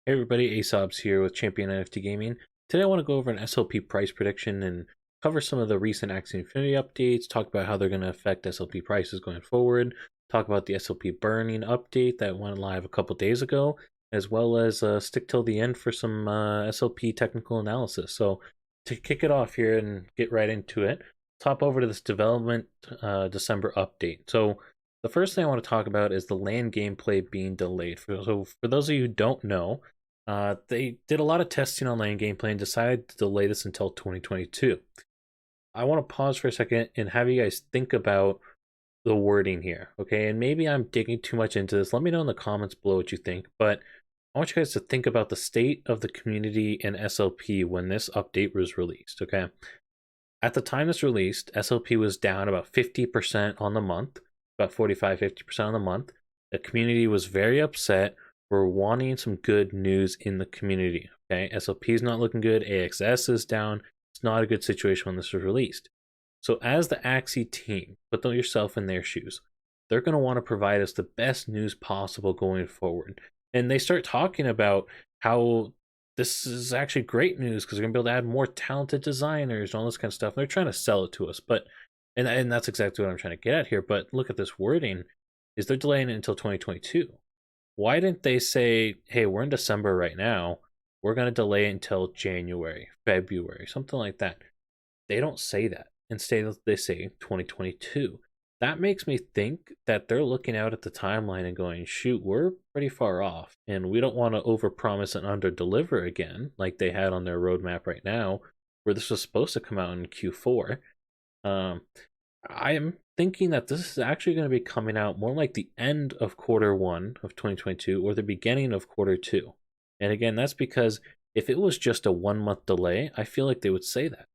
Hey everybody, Aesop's here with Champion NFT Gaming. Today I want to go over an SLP price prediction and cover some of the recent Axie Infinity updates, talk about how they're going to affect SLP prices going forward, talk about the SLP burning update that went live a couple days ago, as well as stick till the end for some SLP technical analysis. So to kick it off here and get right into it, top over to this development December update. So the first thing I want to talk about is the land gameplay being delayed. So for those of you who don't know, they did a lot of testing on land gameplay and decided to delay this until 2022. I want to pause for a second and have you guys think about the wording here, okay? And maybe I'm digging too much into this. Let me know in the comments below what you think, but I want you guys to think about the state of the community in SLP when this update was released, okay? At the time this released, SLP was down about 50% on the month, about 45-50% on the month. The community was very upset. We're wanting some good news in the community. Okay, SLP is not looking good. AXS is down. It's not a good situation when this was released. So as the Axie team, put yourself in their shoes. They're going to want to provide us the best news possible going forward. And they start talking about how this is actually great news because they're going to be able to add more talented designers and all this kind of stuff. And they're trying to sell it to us, but and that's exactly what I'm trying to get at here. But look at this wording: is they're delaying it until 2022. Why didn't they say, "Hey, we're in December right now. We're going to delay it until January, February, something like that"? They don't say that. Instead, they say 2022. That makes me think that they're looking out at the timeline and going, shoot, we're pretty far off, and we don't want to overpromise and underdeliver again, like they had on their roadmap right now, where this was supposed to come out in Q4. Um, I am thinking that this is actually going to be coming out more like the end of Q1 of 2022 or the beginning of Q2. And again, that's because if it was just a 1 month delay, I feel like they would say that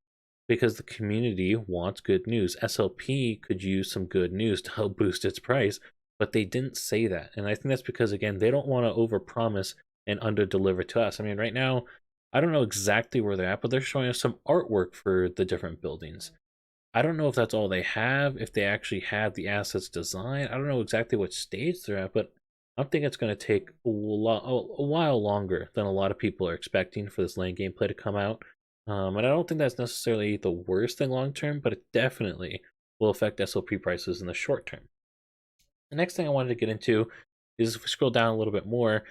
because the community wants good news. SLP could use some good news to help boost its price, but they didn't say that. And I think that's because, again, they don't want to overpromise and underdeliver to us. I mean, right now, I don't know exactly where they're at, but they're showing us some artwork for the different buildings. I don't know if that's all they have, if they actually have the assets designed. I don't know exactly what stage they're at, but I'm thinking it's going to take a while longer than a lot of people are expecting for this lane gameplay to come out. And I don't think that's necessarily the worst thing long term, but it definitely will affect SLP prices in the short term. The next thing I wanted to get into is if we scroll down a little bit more,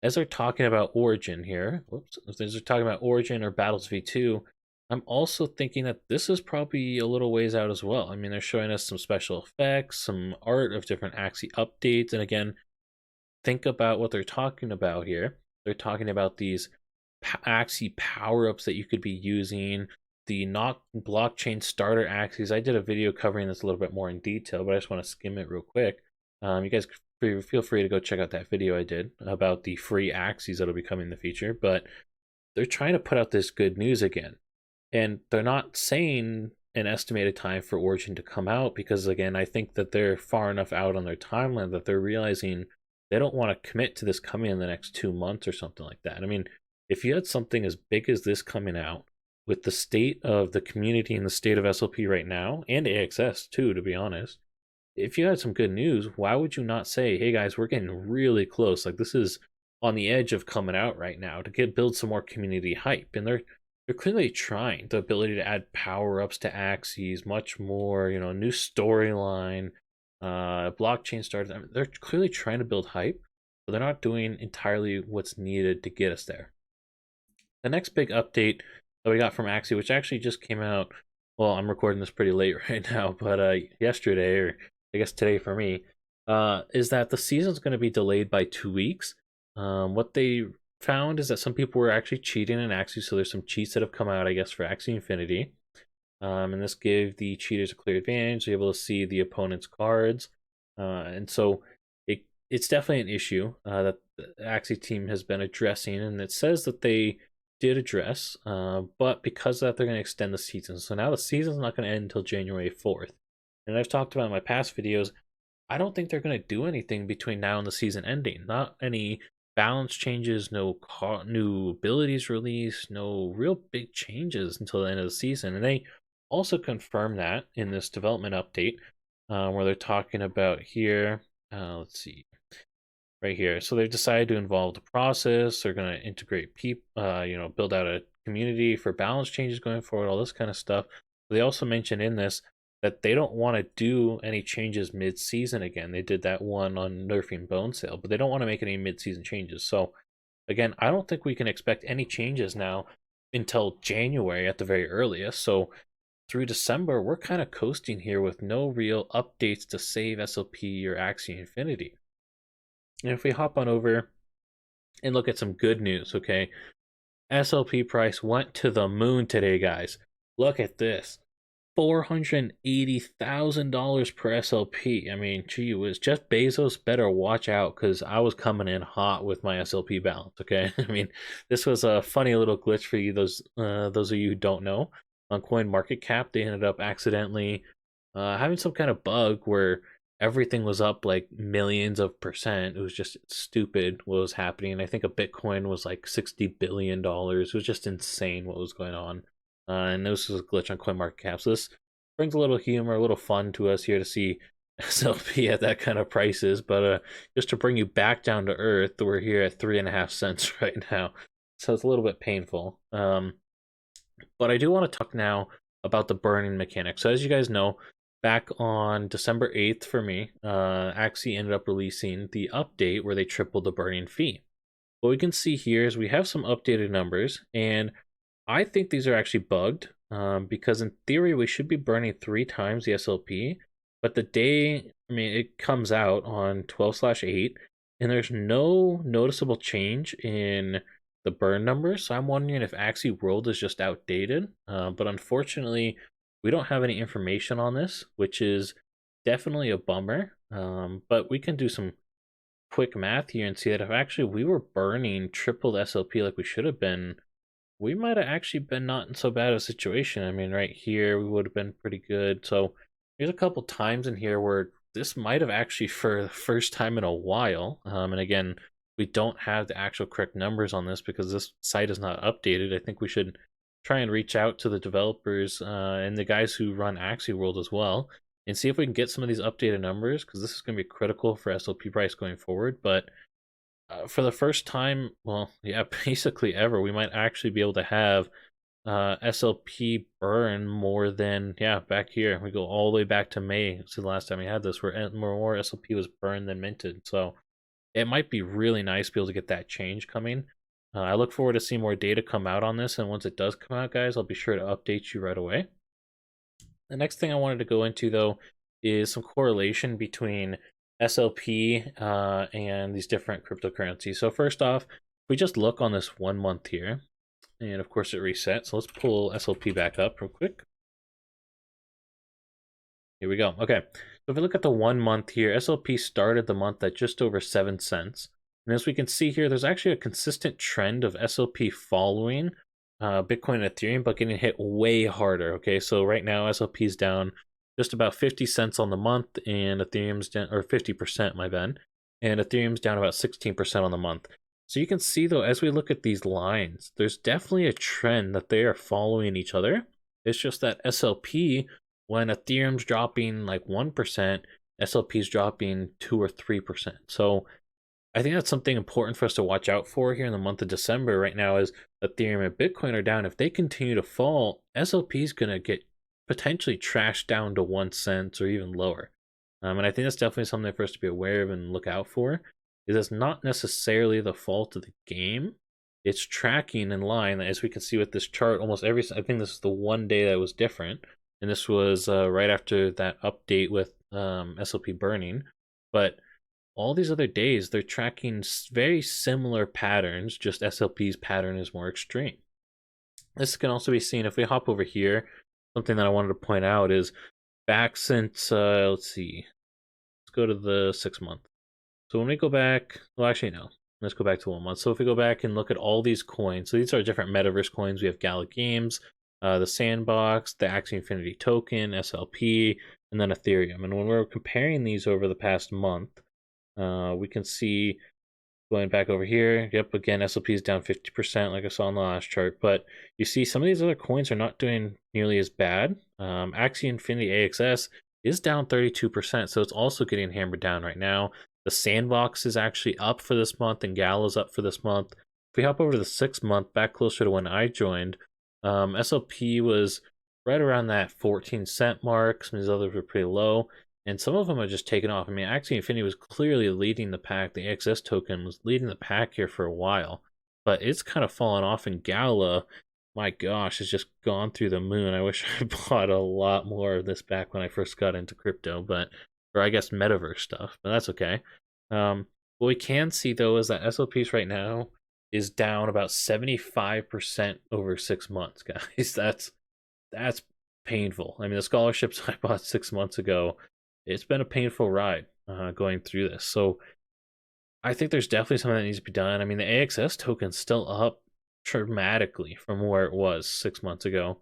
as they're talking about Origin here, as they're talking about Origin or Battles V2, I'm also thinking that this is probably a little ways out as well. I mean, they're showing us some special effects, some art of different Axie updates, and again, think about what they're talking about here. They're talking about these Axie power-ups that you could be using, the not blockchain starter Axies. I did a video covering this a little bit more in detail, but I just want to skim it real quick. You guys feel free to go check out that video I did about the free Axies that'll be coming in the future, but they're trying to put out this good news again. And they're not saying an estimated time for Origin to come out because, again, I think that they're far enough out on their timeline that they're realizing they don't want to commit to this coming in the next 2 months or something like that. I mean, if you had something as big as this coming out with the state of the community and the state of SLP right now, and AXS too, to be honest, if you had some good news, why would you not say, hey guys, we're getting really close. Like, this is on the edge of coming out right now to build some more community hype. And they're clearly trying the ability to add power-ups to Axies, much more, new storyline, blockchain starters. I mean, they're clearly trying to build hype, but they're not doing entirely what's needed to get us there. The next big update that we got from Axie, which actually just came out, well, I'm recording this pretty late right now, but yesterday, or I guess today for me, is that the season's going to be delayed by 2 weeks. What they found is that some people were actually cheating in Axie, so there's some cheats that have come out, I guess, for Axie Infinity. And this gave the cheaters a clear advantage. They're able to see the opponent's cards. And so it's definitely an issue that the Axie team has been addressing, and it says that they did address, but because of that, they're going to extend the season. So now the season's not going to end until January 4th. And I've talked about in my past videos, I don't think they're going to do anything between now and the season ending. Not any balance changes, no new abilities released, no real big changes until the end of the season. And they also confirm that in this development update, where they're talking about here, let's see, right here. So they've decided to involve the process. They're going to integrate people, build out a community for balance changes going forward, all this kind of stuff. They also mentioned in this that they don't want to do any changes mid-season again. They did that one on nerfing Bone Sale, but they don't want to make any mid-season changes. So again, I don't think we can expect any changes now until January at the very earliest. So through December, we're kind of coasting here with no real updates to save SLP or Axie Infinity. And if we hop on over and look at some good news, okay? SLP price went to the moon today, guys. Look at this. $480,000 per SLP. I mean, gee whiz, Jeff Bezos better watch out because I was coming in hot with my SLP balance. Okay, I mean, this was a funny little glitch for you. Those of you who don't know, on Coin Market Cap, they ended up accidentally having some kind of bug where everything was up like millions of percent. It was just stupid what was happening. I think a Bitcoin was like $60 billion. It was just insane what was going on. And this was a glitch on CoinMarketCap. So this brings a little humor, a little fun to us here to see SLP at that kind of prices. But just to bring you back down to earth, we're here at 3.5 cents right now. So it's a little bit painful. But I do want to talk now about the burning mechanic. So as you guys know, back on December 8th for me, Axie ended up releasing the update where they tripled the burning fee. What we can see here is we have some updated numbers, and I think these are actually bugged because in theory we should be burning 3 times the SLP, but the day, I mean, it comes out on 12/8 and there's no noticeable change in the burn numbers. So I'm wondering if Axie World is just outdated, but unfortunately we don't have any information on this, which is definitely a bummer. But we can do some quick math here and see that if actually we were burning triple the SLP like we should have been, we might have actually been not in so bad a situation. I mean, right here, we would have been pretty good. So there's a couple times in here where this might have actually, for the first time in a while, and again, we don't have the actual correct numbers on this because this site is not updated. I think we should try and reach out to the developers and the guys who run Axie World as well and see if we can get some of these updated numbers, because this is going to be critical for SLP price going forward. But for the first time, well, yeah, basically ever, we might actually be able to have SLP burn more than, yeah, back here. We go all the way back to May. So the last time we had this, where more SLP was burned than minted. So it might be really nice to be able to get that change coming. I look forward to seeing more data come out on this. And once it does come out, guys, I'll be sure to update you right away. The next thing I wanted to go into, though, is some correlation between SLP and these different cryptocurrencies. So first off, if we just look on this 1 month here, and of course it resets. So let's pull SLP back up real quick. Here we go. Okay, so if we look at the 1 month here, SLP started the month at just over 7 cents. And as we can see here, there's actually a consistent trend of SLP following Bitcoin and Ethereum, but getting hit way harder. Okay, so right now SLP is down just about 50 cents on the month, and Ethereum's down, or 50%, my bad, and Ethereum's down about 16% on the month. So you can see, though, as we look at these lines, there's definitely a trend that they are following each other. It's just that SLP, when Ethereum's dropping like 1%, SLP's dropping 2 or 3%. So I think that's something important for us to watch out for here in the month of December. Right now, as Ethereum and Bitcoin are down, if they continue to fall, SLP is going to get potentially trashed down to 1 cent or even lower. And I think that's definitely something for us to be aware of and look out for. Is it's not necessarily the fault of the game. It's tracking in line, as we can see with this chart. Almost every, I think this is the one day that was different, and this was right after that update with SLP burning. But all these other days, they're tracking very similar patterns, just SLP's pattern is more extreme. This can also be seen if we hop over here. Something that I wanted to point out is back since, let's see, let's go to the 6 month. So when we go back, well, actually, no, let's go back to 1 month. So if we go back and look at all these coins, so these are different metaverse coins. We have Gala Games, the Sandbox, the Axie Infinity token, SLP, and then Ethereum. And when we're comparing these over the past month, we can see going back over here, yep, again, SLP is down 50%, like I saw on the last chart. But you see some of these other coins are not doing nearly as bad. Axie Infinity AXS is down 32%, so it's also getting hammered down right now. The Sandbox is actually up for this month, and Gala's up for this month. If we hop over to the 6 month, back closer to when I joined, SLP was right around that 14 cent mark. Some of these others were pretty low, and some of them are just taken off. I mean, Axie Infinity was clearly leading the pack. The AXS token was leading the pack here for a while, but it's kind of fallen off. In Gala, my gosh, it's just gone through the moon. I wish I bought a lot more of this back when I first got into crypto, or I guess metaverse stuff, but that's okay. What we can see though is that SLPs right now is down about 75% over 6 months, guys. That's painful. I mean, the scholarships I bought 6 months ago, it's been a painful ride going through this. So I think there's definitely something that needs to be done. I mean, the AXS token's still up dramatically from where it was 6 months ago,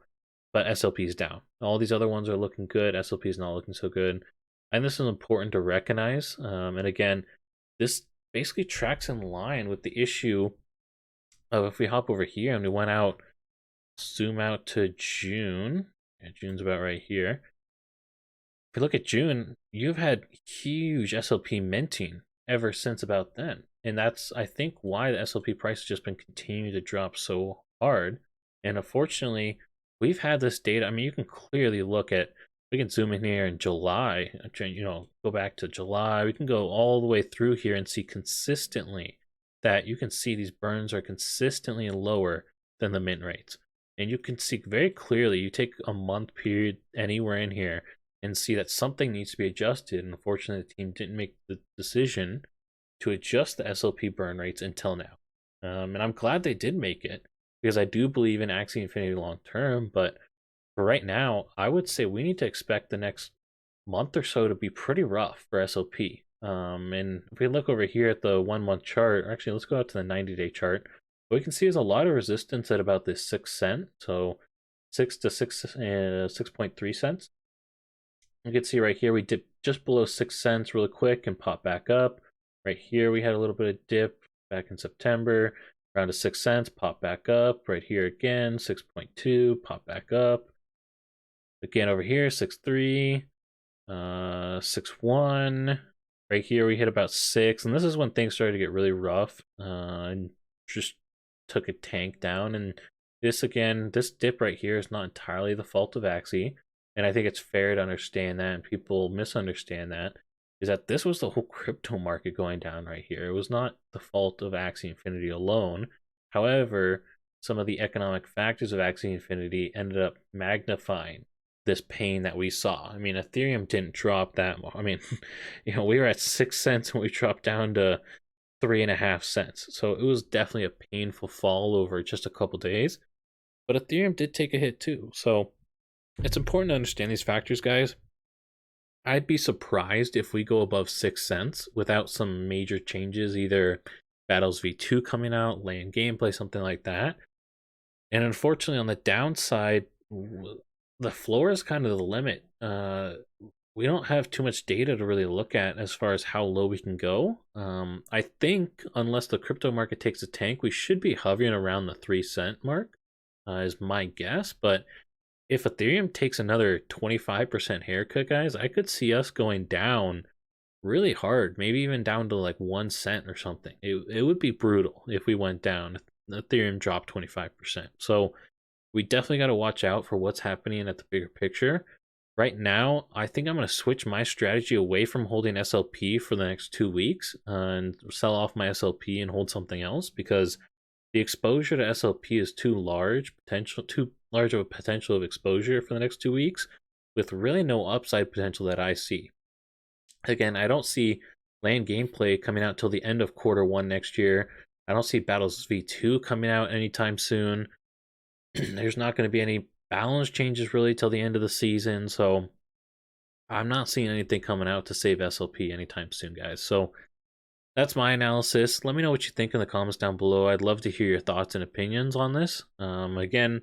but SLP is down. All these other ones are looking good. SLP is not looking so good. And this is important to recognize. And again, this basically tracks in line with the issue of, if we hop over here and we went out, zoom out to June. Yeah, June's about right here. If you look at June, you've had huge SLP minting ever since about then. And that's, I think, why the SLP price has just been continuing to drop so hard. And unfortunately, we've had this data. I mean, you can clearly look at, we can zoom in here in July, go back to July. We can go all the way through here and see consistently that you can see these burns are consistently lower than the mint rates. And you can see very clearly, you take a month period anywhere in here and see that something needs to be adjusted. And unfortunately, the team didn't make the decision to adjust the SLP burn rates until now. And I'm glad they did make it, because I do believe in Axie Infinity long term. But for right now, I would say we need to expect the next month or so to be pretty rough for SLP. And if we look over here at the 1 month chart, or actually let's go out to the 90-day chart, what we can see is a lot of resistance at about this 6 cent. So 6.3 cents. You can see right here, we dipped just below 6 cents really quick and pop back up. Right here, we had a little bit of dip back in September, around to 6 cents, pop back up. Right here again, 6.2, pop back up. Again over here, 6.3, 6.1. Right here, we hit about 6, and this is when things started to get really rough and just took a tank down. And this dip right here is not entirely the fault of Axie. And I think it's fair to understand that, and people misunderstand that, is that this was the whole crypto market going down right here. It was not the fault of Axie Infinity alone. However, some of the economic factors of Axie Infinity ended up magnifying this pain that we saw. I mean, Ethereum didn't drop that much. I mean, we were at 6 cents when we dropped down to 3.5 cents. So it was definitely a painful fall over just a couple days. But Ethereum did take a hit too. So it's important to understand these factors, guys. I'd be surprised if we go above 6 cents without some major changes, either Battles V2 coming out, land gameplay, something like that. And unfortunately, on the downside, the floor is kind of the limit. We don't have too much data to really look at as far as how low we can go. I think unless the crypto market takes a tank, we should be hovering around the 3 cent mark, is my guess. But if Ethereum takes another 25% haircut, guys, I could see us going down really hard, maybe even down to like 1 cent or something. It would be brutal if we went down. Ethereum dropped 25%. So we definitely got to watch out for what's happening at the bigger picture. Right now, I think I'm going to switch my strategy away from holding SLP for the next 2 weeks and sell off my SLP and hold something else, because the exposure to SLP is too large of a potential of exposure for the next 2 weeks, with really no upside potential that I see. Again, I don't see land gameplay coming out till the end of Q1 next year. I don't see Battles V2 coming out anytime soon. There's not going to be any balance changes really till the end of the season, so I'm not seeing anything coming out to save SLP anytime soon, guys. So that's my analysis. Let me know what you think in the comments down below. I'd love to hear your thoughts and opinions on this. Again,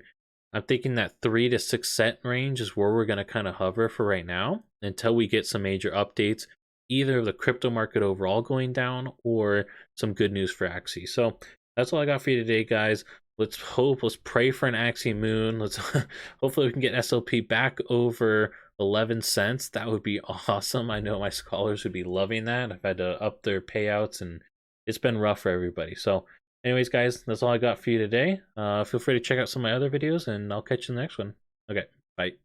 I'm thinking that 3 to 6 cent range is where we're going to kind of hover for right now until we get some major updates, either of the crypto market overall going down or some good news for Axie. So that's all I got for you today, guys. Let's pray for an Axie moon. Hopefully we can get SLP back over 11 cents, that would be awesome. I know my scholars would be loving that. I've had to up their payouts, and it's been rough for everybody. So anyways, guys, that's all I got for you today. Feel free to check out some of my other videos, and I'll catch you in the next one. Okay, bye.